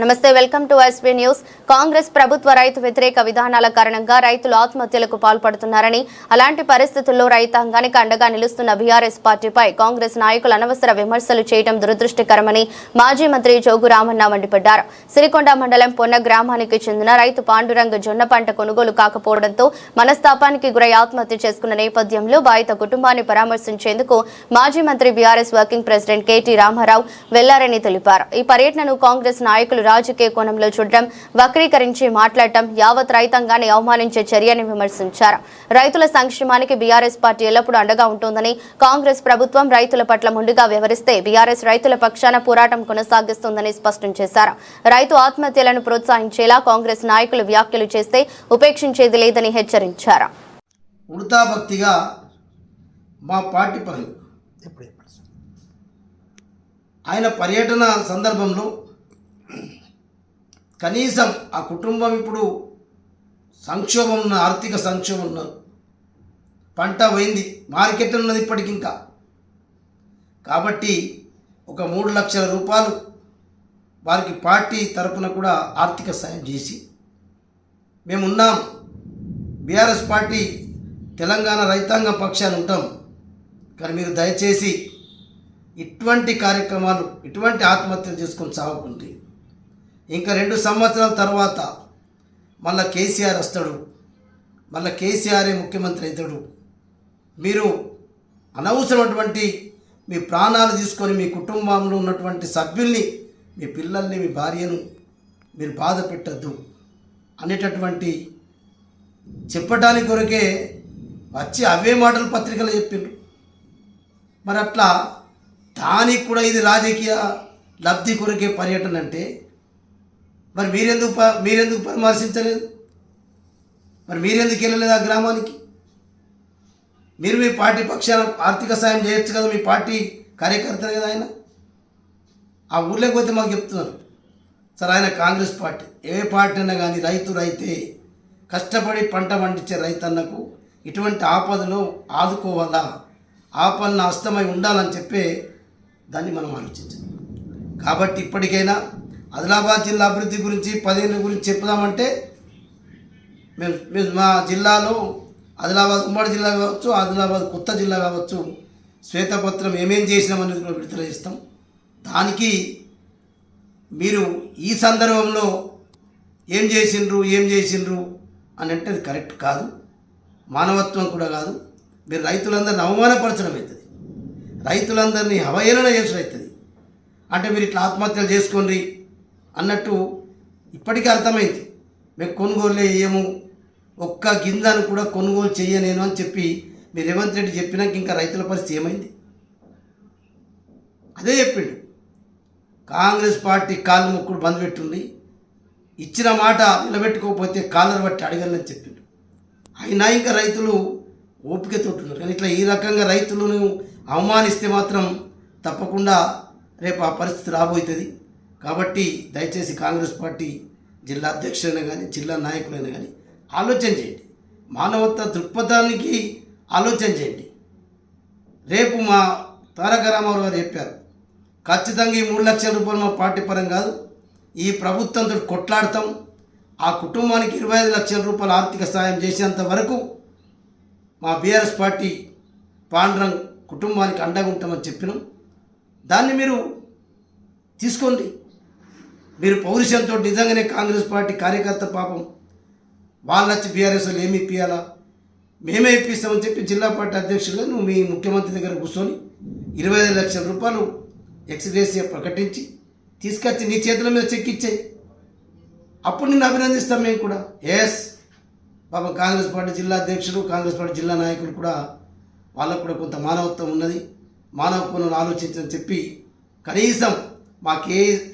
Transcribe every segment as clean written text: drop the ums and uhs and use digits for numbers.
నమస్తే, welcome to SB news. Congress ప్రభుత్వ రైతు వ్యతిరేక విధానాల కారణంగా రైతులు ఆత్మహత్యలకు పాల్పడుతున్నారని, అలాంటి పరిస్థితుల్లో రైతాంగానికి అండగా నిలుస్తున్న బీఆర్ఎస్ పార్టీపై కాంగ్రెస్ నాయకులు అనవసర విమర్శలు చేయడం దురదృష్టకరమని మాజీ మంత్రి జోగు రామన్న మండిపడ్డారు. సిరికొండ మండలం పొన్న గ్రామానికి చెందిన రైతు పాండురంగ జొన్న పంట కొనుగోలు కాకపోవడంతో మనస్తాపానికి గురై ఆత్మహత్య చేసుకున్న నేపథ్యంలో బాధిత కుటుంబాన్ని పరామర్శించేందుకు మాజీ మంత్రి BRS working president KT Rama Rao వెళ్లారని తెలిపారు. ఈ పర్యటనను కాంగ్రెస్ నాయకులు రాజకీయ కోణంలో చూడడం, వక్రీకరించి మాట్లాడటం యావత్ రైతాంగాన్ని అవమానించే చర్యని విమర్శించారు. రైతుల సంక్షేమానికి బీఆర్ఎస్ పార్టీ ఎల్లప్పుడూ అండగా ఉంటుందని, కాంగ్రెస్ ప్రభుత్వం రైతుల పట్ల ముందుగా వ్యవహరిస్తే బీఆర్ఎస్ రైతుల పక్షాన పోరాటం కొనసాగిస్తుందని స్పష్టం చేశారు. రైతు ఆత్మహత్యలను ప్రోత్సహించేలా కాంగ్రెస్ నాయకులు వ్యాఖ్యలు చేస్తే ఉపేక్షించేది లేదని హెచ్చరించారు. ఉడతాభక్తిగా మా పార్టీ పనులు ఆయన పర్యటన సందర్భంలో కనీసం ఆ కుటుంబం ఇప్పుడు సంక్షోభం ఉన్న ఆర్థిక సంక్షోభం ఉన్నారు. పంట పోయింది, మార్కెట్ ఉన్నది ఇప్పటికి ఇంకా. కాబట్టి ఒక 3 లక్షల రూపాయలు వారికి పార్టీ తరఫున కూడా ఆర్థిక సాయం చేసి మేమున్నాం, బీఆర్ఎస్ పార్టీ తెలంగాణ రైతాంగం పక్షాన ఉంటాం, కానీ మీరు దయచేసి ఇటువంటి కార్యక్రమాలు, ఇటువంటి ఆత్మహత్యలు చేసుకొని సాగుకుంటే ఇంకా 2 సంవత్సరాల తర్వాత మళ్ళీ కేసీఆర్ వస్తాడు, మళ్ళీ కేసీఆరే ముఖ్యమంత్రి అవుతాడు. మీరు అనవసరమైనటువంటి మీ ప్రాణాలు తీసుకొని మీ కుటుంబంలో ఉన్నటువంటి సభ్యుల్ని, మీ పిల్లల్ని, మీ భార్యను మీరు బాధ పెట్టద్దు అనేటటువంటి చెప్పడానికి కొరకే వచ్చి అవే మాటలు పత్రికలు చెప్పిండ్రు. మరి అట్లా దానికి కూడా ఇది రాజకీయ లబ్ధి కొరకే పర్యటన అంటే మరి మీరెందుకు పరామర్శించలేదు? మరి మీరెందుకు వెళ్ళలేదు ఆ గ్రామానికి? మీరు మీ పార్టీ పక్షాన ఆర్థిక సాయం చేయొచ్చు కదా, మీ పార్టీ కార్యకర్తలు కదా ఆయన. ఆ ఊళ్ళోకి పోతే మాకు చెప్తున్నారు సార్, ఆయన కాంగ్రెస్ పార్టీ. ఏ పార్టీ అయినా కానీ రైతే కష్టపడి పంట పండించే రైతన్నకు ఇటువంటి ఆపదలో ఆదుకోవాలా, ఆపన్న అస్తమై ఉండాలని చెప్పే దాన్ని మనం ఆలోచించాలి. కాబట్టి ఇప్పటికైనా ఆదిలాబాద్ జిల్లా అభివృద్ధి గురించి 10 ఏళ్ళ గురించి చెప్పుదామంటే మేము మా జిల్లాలో ఆదిలాబాద్ ఉమ్మడి జిల్లా కావచ్చు, ఆదిలాబాద్ కొత్త జిల్లా కావచ్చు, శ్వేతపత్రం ఏమేం చేసినామనేది కూడా విడుదల చేస్తాం. దానికి మీరు ఈ సందర్భంలో ఏం చేసిండ్రు అని అంటే అది కరెక్ట్ కాదు, మానవత్వం కూడా కాదు. మీరు రైతులందరినీ అవమానపరచడం అవుతుంది, రైతులందరినీ అవహేళన చేసడం అవుతుంది. అంటే మీరు ఇట్లా ఆత్మహత్యలు చేసుకోండి అన్నట్టు ఇప్పటికీ అర్థమైంది. మేము కొనుగోలు చేయము, ఒక్క గింజను కూడా కొనుగోలు చేయనేను అని చెప్పి మీరు రేవంత్ రెడ్డి చెప్పినాక ఇంకా రైతుల పరిస్థితి ఏమైంది? అదే చెప్పిండు. కాంగ్రెస్ పార్టీ కాళ్ళు మొక్కుడు బంద్ పెట్టుండి, ఇచ్చిన మాట నిలబెట్టుకోకపోతే కాలర్ బట్టి అడగలని చెప్పిండు. అయినా ఇంకా రైతులు ఓపికతోటున్నారు. కానీ ఇట్లా ఈ రకంగా రైతులను అవమానిస్తే మాత్రం తప్పకుండా రేపు ఆ పరిస్థితి రాబోతుంది. కాబట్టి దయచేసి కాంగ్రెస్ పార్టీ జిల్లా అధ్యక్షులైనా కానీ, జిల్లా నాయకులైనా కానీ ఆలోచన చేయండి, మానవత్వ దృక్పథానికి ఆలోచన చేయండి. రేపు మా తారక రామారావు గారు చెప్పారు, ఖచ్చితంగా ఈ 3 లక్షల రూపాయలు మా పార్టీ పరం కాదు, ఈ ప్రభుత్వంతో కొట్లాడతాం, ఆ కుటుంబానికి 25 లక్షల రూపాయల ఆర్థిక సాయం చేసేంత వరకు మా బీఆర్ఎస్ పార్టీ పాండురంగ్ కుటుంబానికి అండగా ఉంటామని చెప్పినాం. దాన్ని మీరు తీసుకోండి. మీరు పౌరుషంతో నిజంగానే కాంగ్రెస్ పార్టీ కార్యకర్త పాపం వాళ్ళు వచ్చి బీఆర్ఎస్లో ఏమి ఇప్పియాలా, మేమే ఇప్పిస్తామని చెప్పి జిల్లా పార్టీ అధ్యక్షులుగా నువ్వు మీ ముఖ్యమంత్రి దగ్గర కూర్చొని 25 లక్షల రూపాయలు ఎక్స్గ్రేషియా ప్రకటించి తీసుకొచ్చి నీ చేతుల మీద చెక్ ఇచ్చాయి. అప్పుడు నిన్ను అభినందిస్తాం మేము కూడా. ఎస్ పాపం కాంగ్రెస్ పార్టీ జిల్లా అధ్యక్షులు, కాంగ్రెస్ పార్టీ జిల్లా నాయకులు కూడా వాళ్ళకు కూడా కొంత మానవత్వం ఉన్నది, మానవ కోణంలో ఆలోచించని చెప్పి కనీసం మా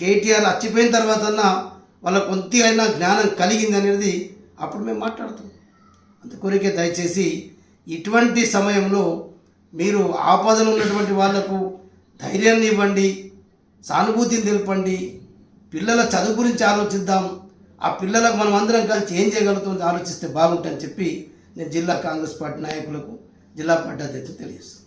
కేటీఆర్ చచ్చిపోయిన తర్వాత వాళ్ళకు కొద్దిగా జ్ఞానం కలిగింది అనేది అప్పుడు మేము మాట్లాడుతాం. అందుకొరికే దయచేసి ఇటువంటి సమయంలో మీరు ఆపదలు ఉన్నటువంటి వాళ్లకు ధైర్యాన్ని ఇవ్వండి, సానుభూతిని తెలపండి. పిల్లల చదువు గురించి ఆలోచిద్దాం, ఆ పిల్లలకు మనం అందరం కలిసి ఏం చేయగలుగుతుందో ఆలోచిస్తే బాగుంటుందని చెప్పి నేను జిల్లా కాంగ్రెస్ పార్టీ నాయకులకు, జిల్లా పార్టీ అధ్యక్షులకు తెలియజేస్తాను.